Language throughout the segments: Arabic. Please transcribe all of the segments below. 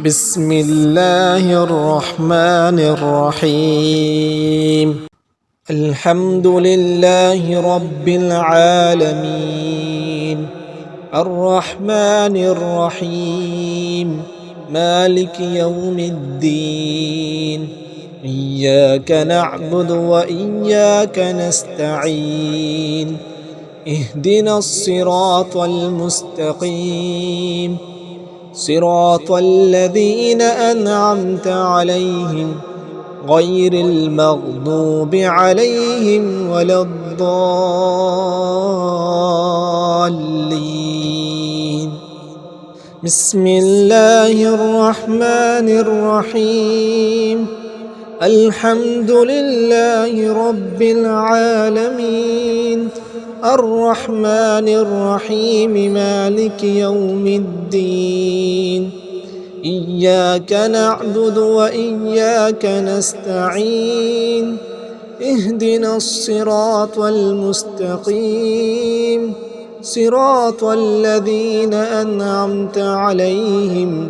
بسم الله الرحمن الرحيم. الحمد لله رب العالمين، الرحمن الرحيم، مالك يوم الدين. إياك نعبد وإياك نستعين، اهدنا الصراط المستقيم، صراط الذين أنعمت عليهم غير المغضوب عليهم ولا الضالين. بسم الله الرحمن الرحيم. الحمد لله رب العالمين، الرحمن الرحيم، مالك يوم الدين. إياك نعبد وإياك نستعين، اهدنا الصراط المستقيم، صراط الذين أنعمت عليهم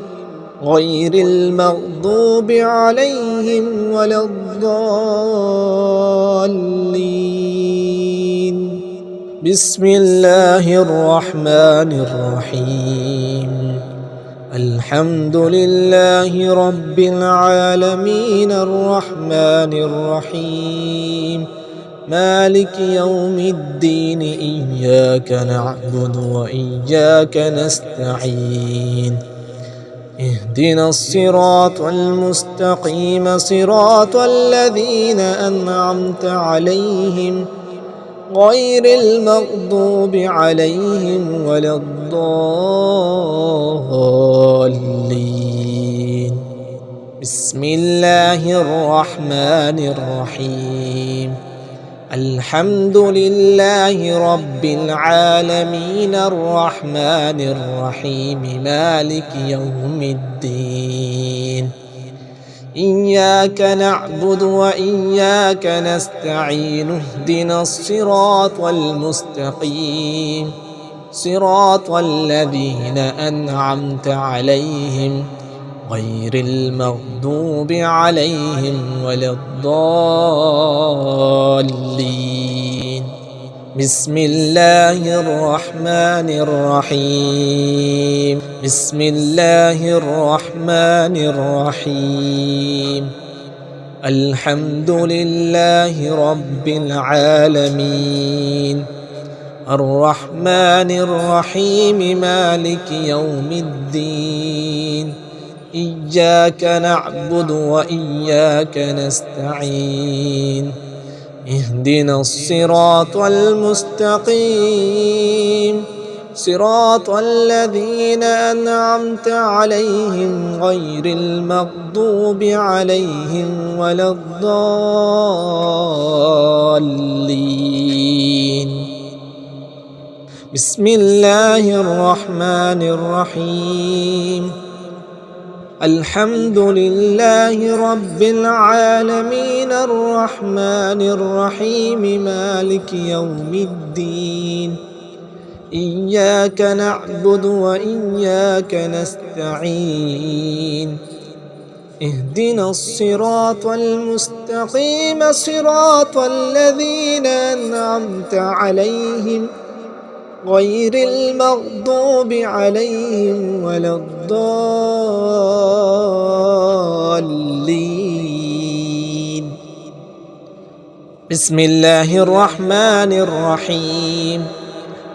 غير المغضوب عليهم ولا الضالين. بسم الله الرحمن الرحيم. الحمد لله رب العالمين، الرحمن الرحيم، مالك يوم الدين. إياك نعبد وإياك نستعين، اهدنا الصراط المستقيم، صراط الذين أنعمت عليهم غير المغضوب عليهم ولا الضالين. بسم الله الرحمن الرحيم. الحمد لله رب العالمين، الرحمن الرحيم، مالك يوم الدين. إياك نعبد وإياك نستعين، اهدنا الصراط المستقيم، صراط الذين أنعمت عليهم غير المغضوب عليهم ولا الضالين. بسم الله الرحمن الرحيم. بسم الله الرحمن الرحيم. الحمد لله رب العالمين، الرحمن الرحيم، مالك يوم الدين. إياك نعبد وإياك نستعين، اهدنا الصراط المستقيم، صراط الذين أنعمت عليهم غير المغضوب عليهم ولا الضالين. بسم الله الرحمن الرحيم. الحمد لله رب العالمين، الرحمن الرحيم، مالك يوم الدين. إياك نعبد وإياك نستعين، اهدنا الصراط المستقيم، صراط الذين أنعمت عليهم غير المغضوب عليهم ولا الضالين. بسم الله الرحمن الرحيم.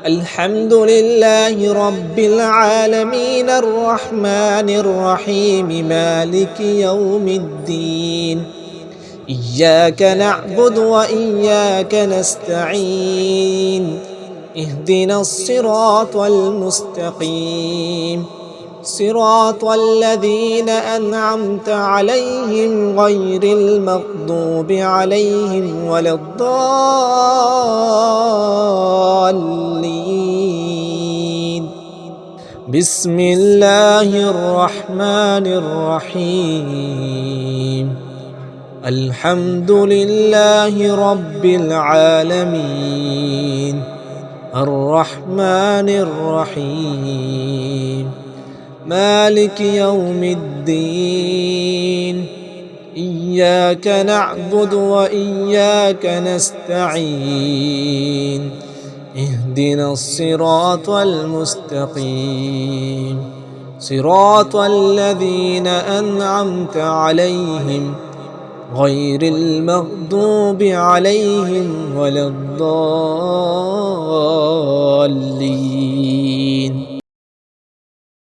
الحمد لله رب العالمين، الرحمن الرحيم، مالك يوم الدين. إياك نعبد وإياك نستعين، اهدنا الصراط المستقيم، صراط الذين أنعمت عليهم غير المغضوب عليهم ولا الضالين. بسم الله الرحمن الرحيم. الحمد لله رب العالمين، الرحمن الرحيم، مالك يوم الدين إياك نعبد وإياك نستعين اهدنا الصراط المستقيم صراط الذين أنعمت عليهم غير المغضوب عليهم ولا الضالين